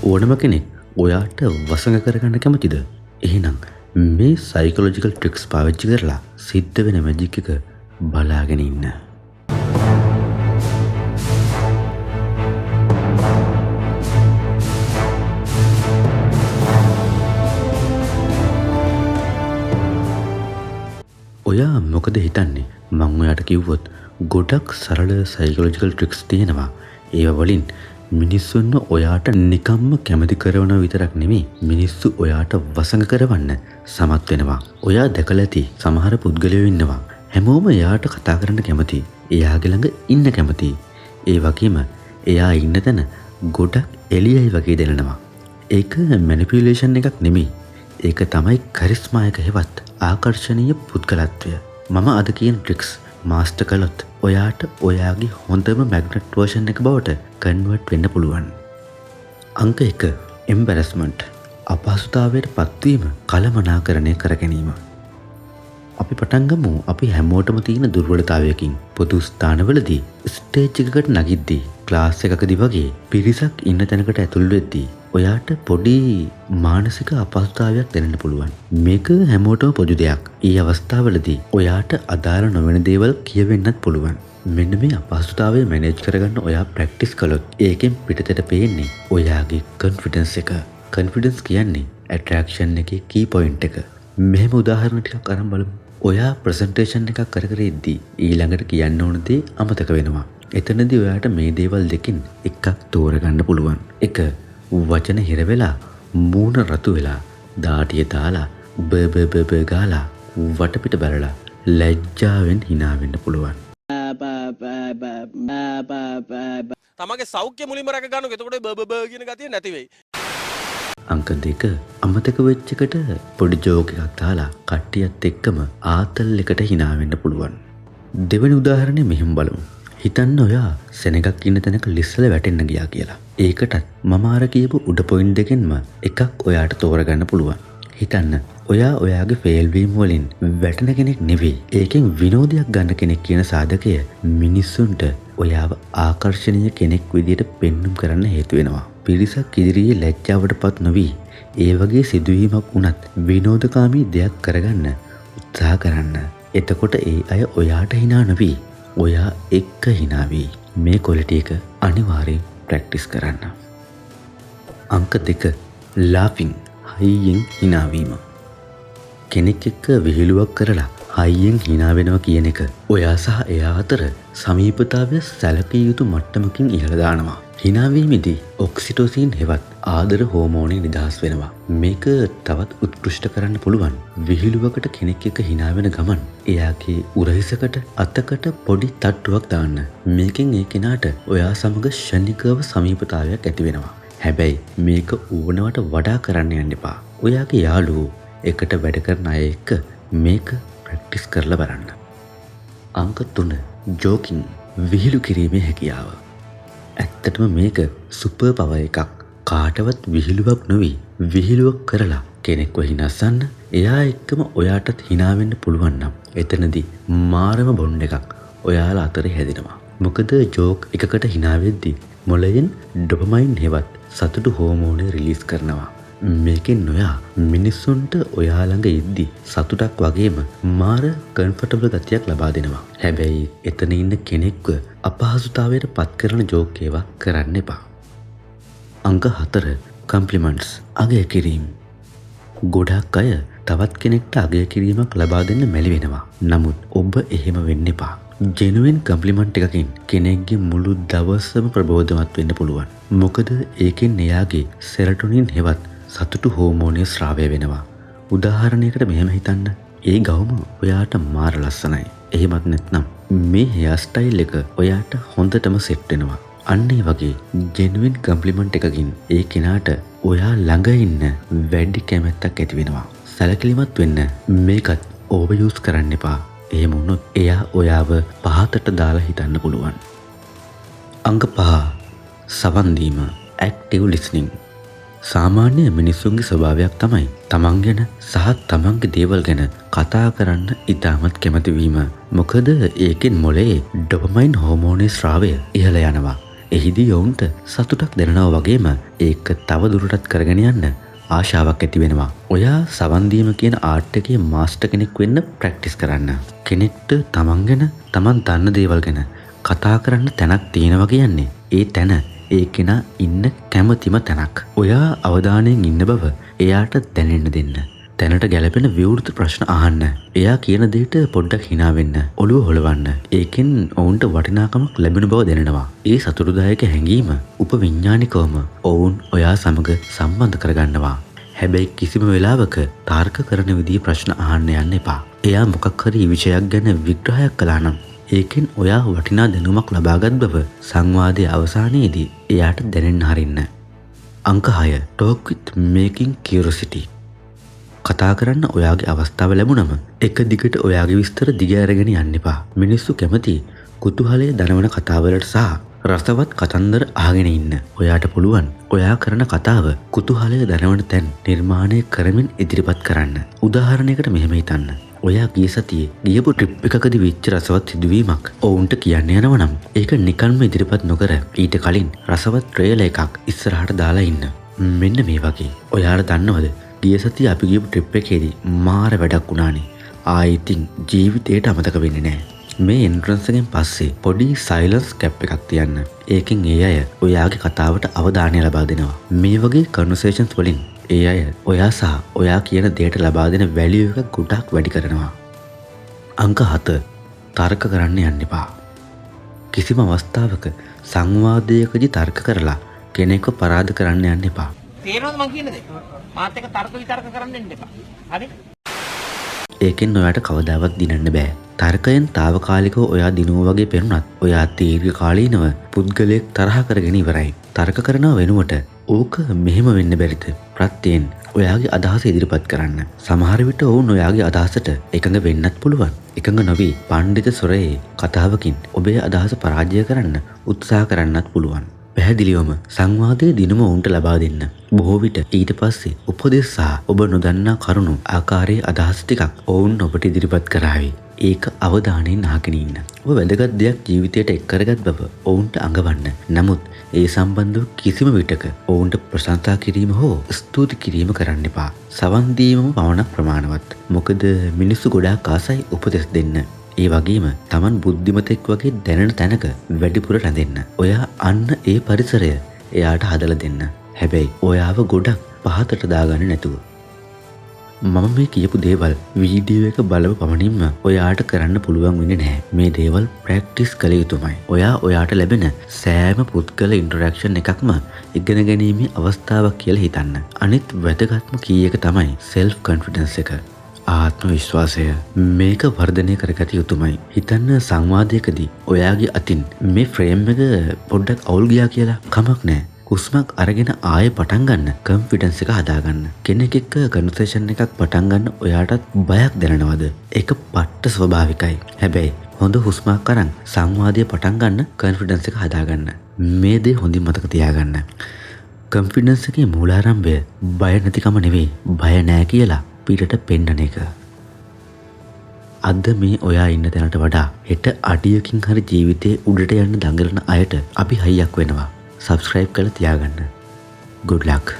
ඕනම කෙනෙක් ඔයාට වසඟ කරගන්න කැමතිද? එහෙනම් මේ සයිකොලොජිකල් ට්‍රික්ස් පාවිච්චි කරලා සිද්ධ වෙන මැජික් එක බලාගෙන ඉන්න. ඔයා මොකද හිතන්නේ? මං ඔයාට කිව්වොත් ගොඩක් සරල සයිකොලොජිකල් ට්‍රික්ස් තියෙනවා. ඒව වලින් මිනිස්සුන්ව ඔයාට නිකම්ම කැමති කරවන විතරක් නෙමෙයි, මිනිස්සු ඔයාට වසඟ කරවන්න සමත් වෙනවා. ඔයා දැකලා ඇති සමහර පුද්ගලයෝ ඉන්නවා. හැමෝම එයාට කතා කරන්න කැමති, එයාගේ ළඟ ඉන්න කැමති. ඒ වගේම එයා ඉන්න තැන ගොඩක් එළියයි වගේ දැනෙනවා. ඒක මැනිපියුලේෂන් එකක් නෙමෙයි. ඒක තමයි කරිස්මා එක හෙවත් ආකර්ෂණීය පුද්ගලත්වය. මම අද කියන ට්‍රික්ස් මාස්ටර් කළොත් ඔයාට ඔයාගේ හොඳම මැග්නට් වර්ෂන් එක බවට කන්වර්ට් වෙන්න පුළුවන්. අංක 1. එම්බැරස්මන්ට්. අපහසුතාවයට පත්වීම කලමනාකරණය කර ගැනීම. අපි පටන් ගමු අපි හැමෝටම තියෙන දුර්වලතාවයකින්. පොදු ස්ථානවලදී ස්ටේජ් එකකට නගිද්දී, ක්ලාස් එකකදී වගේ පිරිසක් ඉන්න තැනකට ඇතුල් වෙද්දී ඔයාට පොඩි මානසික අපහසුතාවයක් දැනෙන්න පුළුවන්. මේක හැමෝටම පොදු දෙයක්. ඒ අවස්ථාවලදී ඔයාට අදාළ නොවන දේවල් කියවෙන්නත් පුළුවන්. මෙන්න මේ අපහසුතාවය මැනේජ් කරගන්න ඔයා ප්‍රැක්ටිස් කළොත් ඒකෙන් පිටතට පේන්නේ ඔයාගේ කොන්ෆිඩන්ස් එක. කොන්ෆිඩන්ස් කියන්නේ ඇට්‍රැක්ෂන් එකේ කී පොයින්ට් එක. මෙහෙම උදාහරණ ටිකක් අරන් බලමු. ඔයා ප්‍රසන්ටේෂන් එකක් කර ඉද්දී ඊළඟට කියන්න ඕන දේ අමතක වෙනවා. එතනදී ඔයාට මේ දේවල් දෙකෙන් එකක් තෝරගන්න පුළුවන්. 1. වචන හිර වෙලා, මූණ රතු වෙලා, දාටිය දාලා, බබබබ ගාලා, වටපිට බැලලා ලැජ්ජාවෙන් hina වෙන්න පුළුවන්. තමගේ සෞඛ්‍ය මුලින්ම රැක ගන්නකො. එතකොට බබබ කියන ගතිය නැති වෙයි. අංක 2. අමතක වෙච්ච එකට පොඩි ජෝක් එකක් දාලා කට්ටියත් එක්කම ආතල් එකට hina වෙන්න පුළුවන්. දෙවෙනි උදාහරණය මෙහෙම බලමු. හිතන්න ඔයා සෙනගක් ඉන්න තැනක ලිස්සල වැටෙන්න ගියා කියලා. ඒකටත් මම අර කියපු උඩ පොයින්ට් දෙකෙන්ම එකක් ඔයාට තෝරගන්න පුළුවන්. හිතන්න ඔයා ඔයාගේ ෆේල් වීම වලින් වැටෙන කෙනෙක් නෙවෙයි. ඒකෙන් විනෝදයක් ගන්න කෙනෙක් කියන සාධකය මිනිස්සුන්ට ඔයාව ආකර්ෂණීය කෙනෙක් විදියට පෙන්눔 කරන්න හේතු වෙනවා. පිරිසක් ඉදිරියේ ලැජ්ජාවටපත් නොවි ඒ වගේ සිදුවීමක් වුණත් විනෝදකාමී දෙයක් කරගන්න උත්සාහ කරන්න. එතකොට ඒ අය ඔයාට hina නොවි, ඔයා එක්ක hina වෙයි. මේ ක්වොලිටි එක අනිවාර්යෙන් ප්‍රැක්ටිස් කරන්න. අංක 2. laughing. හයියෙන් hina වීම. කෙනෙක් එක්ක විහිළුවක් කරලා හයියෙන් hina වෙනවා කියන එක ඔයා සහ එයා අතර සමීපතාවය සැලකිය යුතු මට්ටමකින් ඉහළ දානවා. hina වීමේදී ඔක්සිටොසින් හෙවත් ආදර හෝමෝනේ නිදහස් වෙනවා. මේක තවත් උත්කෘෂ්ඨ කරන්න පුළුවන්. විහිළුවකට කෙනෙක් එක්ක hina වෙන ගමන් එයාගේ උරහිසකට අතකට පොඩි තට්ටුවක් දාන්න. මේකෙන් ඒ කෙනාට ඔයා සමග ෂණිකව සමීපතාවයක් ඇති වෙනවා. හැබැයි මේක ඕනවට වඩා කරන්න යන්න එපා. ඔයාගේ යාළුවෝ එකට වැඩ කරන අය එක්ක මේක ප්‍රැක්ටිස් කරලා බලන්න. අංක 3. ජෝකින්. විහිළු කිරීමේ හැකියාව. ඇත්තටම මේක සුපර් පවර් එකක්. කාටවත් විහිළුවක් නොවි විහිළුවක් කරලා කෙනෙක්ව හිනස්සන්න, එයා එක්කම ඔයාටත් hina වෙන්න පුළුවන් නම් එතනදී මාරම බොන්ඩ් එකක් ඔයාලා අතරේ හැදෙනවා. මොකද ජෝක් එකකට hina වෙද්දී මොළයෙන් ඩොපමයින් හෙවත් සතුටු හෝමෝනේ රිලීස් කරනවා. මේකෙන් ඔයා මිනිස්සුන්ට ඔයා ළඟ ඉද්දී සතුටක් වගේම මාර කම්ෆර්ටබල් ගතියක් ලබා දෙනවා. හැබැයි එතන ඉන්න කෙනෙක්ව අපහසුතාවයට පත් කරන ජෝක් ඒවා කරන්න එපා. අංක 4. කම්ප්ලිමන්ට්ස්. අගය කිරීම. ගොඩක් අය තවත් කෙනෙක්ට අගය කිරීමක් ලබා දෙන්න මැලි වෙනවා. නමුත් ඔබ එහෙම වෙන්න එපා. ජෙනුයින් කම්ප්ලිමන්ට් එකකින් කෙනෙක්ගේ මුළු දවසම ප්‍රබෝධමත් වෙන්න පුළුවන්. මොකද ඒකෙන් එයාගේ සෙරටොනින් හෙවත් සතුටු හෝමෝනය ස්‍රාවය වෙනවා. උදාහරණයකට මෙහෙම හිතන්න. ඒ ගවුම ඔයාට මාර ලස්සනයි. එහෙමත් නැත්නම් මේ හෙයාර් ස්ටයිල් එක ඔයාට හොඳටම සෙට් වෙනවා. අන්න ඒ වගේ ජෙනුයින් කම්ප්ලිමන්ට් එකකින් ඒ කෙනාට ඔයා ළඟ ඉන්න වැඩි කැමැත්තක් ඇති වෙනවා. සැලකිලිමත් වෙන්න. මේකත් ඕවර් යූස් කරන්න එපා. එහෙම වුණොත් එයා ඔයාව පහතට දාලා හිතන්න පුළුවන්. අංක 5. සවන් දීම. ඇක්ටිව් ලිස්නින්. සාමාන්‍ය මිනිස්සුන්ගේ ස්වභාවයක් තමයි තමන් ගැන සහ තමන්ගේ දේවල් ගැන කතා කරන්න ඉතාමත් කැමති වීම. මොකද ඒකෙන් මොළයේ ඩොපමයින් හෝමෝනේ ස්‍රාවය ඉහළ යනවා. එහිදී ඔවුන්ට සතුටක් දෙනවා වගේම ඒක තව දුරටත් කරගෙන යන්න ආශාවක් ඇති වෙනවා. ඔයා සවන්දීම කියන ආර්ට් එකේ මාස්ටර් කෙනෙක් වෙන්න ප්‍රැක්ටිස් කරන්න. කෙනෙක්ට තමන් ගැන තමන් දන්න දේවල් ගැන කතා කරන්න තැනක් තියෙනවා කියන්නේ ඒ තැන ඒ කෙනා ඉන්න කැමතිම තැනක්. ඔයා අවධානයෙන් ඉන්න බව එයාට දැනෙන්න දෙන්න. තැනට ගැලපෙන විවෘත ප්‍රශ්න අහන්න. එයා කියන දෙයට පොඩ්ඩක් hina වෙන්න. ඔළුව හොලවන්න. ඒකෙන් ඔවුන්ට වටිනාකමක් ලැබෙන බව දැනෙනවා. ඒ සතුටුදායක හැඟීම උපවිඥානිකවම ඔවුන් ඔයා සමග සම්බන්ධ කරගන්නවා. හැබැයි කිසිම වෙලාවක තර්ක කරන විදිහේ ප්‍රශ්න අහන්න යන්න එපා. එයා මොකක් හරි විෂයක් ගැන විග්‍රහයක් කළා නම් ඒකෙන් ඔයා වටිනා දැනුමක් ලබාගත් බව සංවාදයේ අවසානයේදී එයාට දැනෙන්න හරින්න. අංක 6 Talk with making curiosity. කතා කරන්න ඔයාගේ අවස්ථාව ලැබුණම එක දිගට ඔයාගේ විස්තර දිග අරගෙන යන්න එපා. මිනිස්සු කැමති කුතුහලය දනවන කතාවලට සහ රසවත් කතන්දර අහගෙන ඉන්න. ඔයාට පුළුවන් ඔයා කරන කතාව කුතුහලය දනවන තැන් නිර්මාණය කරමින් ඉදිරිපත් කරන්න. උදාහරණයකට මෙහෙම හිතන්න. ඔයා ගිය සතියේ ගියපු ට්‍රිප් එකකදී වෙච්ච රසවත් සිදුවීමක් ඔවුන්ට කියන්න යනවා නම් ඒක නිකන්ම ඉදිරිපත් නොකර ඊට කලින් රසවත් ට්‍රේලර් එකක් ඉස්සරහට දාලා ඉන්න. මෙන්න මේ වගේ. ඔයාලා දන්නවද ගිය සතියේ අපි ගියපු ට්‍රිප් එකේදී මාර වැඩක් වුණානේ. ආයිතින් ජීවිතේට අමතක වෙන්නේ නැහැ. මේ එන්ට්‍රන්ස් එකෙන් පස්සේ පොඩි සයිලන්ස් කැප් එකක් තියන්න. ඒකෙන් ඒ අය ඔයාගේ කතාවට අවධානය ලබා දෙනවා. මේ වගේ කන්වර්සේෂන්ස් වලින් ඒ අය ඔයා සහ ඔයා කියන දෙයට ලබා දෙන වැලියු එක ගොඩක් වැඩි කරනවා. අංක 7 තර්ක කරන්න යන්න එපා. කිසිම අවස්ථාවක සංවාදයකදී තර්ක කරලා කෙනෙක්ව පරාද කරන්න යන්න එපා. තේරෙනවද මං කියන දේ? මාත් එක්ක තර්ක විතර්ක කරන්න දෙන්න එපා. හරි? ඒකෙන් ඔයාට කවදාවත් දිනන්න බෑ. තර්කයෙන් తాවකාලිකව ඔයා දිනුව වගේ පෙනුනත් ඔයා දීර්ඝකාලීනව පුද්ගලයෙක් තරහ කරගෙන ඉවරයි. තර්ක කරනව වෙනුවට ඕක මෙහෙම වෙන්න බැරිද? ප්‍රත්‍යයෙන් ඔයාගේ අදහස ඉදිරිපත් කරන්න. සමහර විට ඔවුන් ඔයාගේ අදහසට එකඟ වෙන්නත් පුළුවන්. එකඟ නොවි පඬිත සොරේ කතාවකින් ඔබේ අදහස පරාජය කරන්න උත්සාහ කරන්නත් පුළුවන්. පැහැදිලිවම සංවාදයේ දිනුම ඔවුන්ට ලබා දෙන්න. බොහෝ විට ඊට පස්සේ උපදෙස් සහ ඔබ නොදන්නා කරුණු ආකාරයේ අදහස් ටිකක් ඔවුන් ඔබට ඉදිරිපත් කරાવી. ඒක අවධානයෙන් අහගෙන ඉන්න. ඔබ වැදගත් දෙයක් ජීවිතයට එක් කරගත් බව ඔවුන්ට අඟවන්න. නමුත් ඒ සම්බන්ධව කිසිම විටක ඔවුන්ට ප්‍රශංසා කිරීම හෝ ස්තුති කිරීම කරන්න එපා. සවන් දීමම පමණක් ප්‍රමාණවත්. මොකද මිනිස්සු ගොඩාක් ආසයි උපදෙස් දෙන්න. ඒ වගේම Taman බුද්ධිමතෙක් වගේ දැනෙන තැනක වැඩිපුර රැඳෙන්න. ඔයා අන්න ඒ පරිසරය එයාට හදලා දෙන්න. හැබැයි ඔයාව ගොඩක් පහතට දාගන්න නැතුව. මම මේ කියපු දේවල් වීඩියෝ එක බලව පමණින්ම ඔයාට කරන්න පුළුවන් වෙන්නේ නැහැ. මේ දේවල් ප්‍රැක්ටිස් කළ යුතුමයි. ඔයාට ලැබෙන සෑම පුද්ගල ඉන්ටරැක්ෂන් එකක්ම ඉගෙන ගැනීමේ අවස්ථාවක් කියලා හිතන්න. අනිත් වැදගත්ම කී එක තමයි self confidence එක. ආත්ම විශ්වාසය. මේක වර්ධනය කරගත යුතුමයි. හිතන්න සංවාදයකදී ඔයාගේ අතින් මේ ෆ්‍රේම් එක පොඩ්ඩක් අවුල් ගියා කියලා කමක් නැහැ. හුස්මක් අරගෙන ආයෙ පටන් ගන්න කන්ෆිඩන්ස් එක හදාගන්න. කෙනෙක් එක්ක කන්වර්සේෂන් එකක් පටන් ගන්න ඔයාටත් බයක් දැනෙනවද? ඒක පට්ට ස්වභාවිකයි. හැබැයි හොඳ හුස්මක් අරන් සංවාදය පටන් ගන්න කන්ෆිඩන්ස් එක හදාගන්න. මේ දේ හොඳින් මතක තියාගන්න. කන්ෆිඩන්ස් එකේ මූලාරම්භය බය නැතිකම නෙවෙයි. බය නැහැ කියලා පිටට පෙන්නන එක. අද මේ ඔයා ඉන්න තැනට වඩා හෙට අඩියකින් හරි ජීවිතේ උඩට යන්න දඟලන අයට අපි හයියක් වෙනවා. subscribe කරලා තියාගන්න. good luck.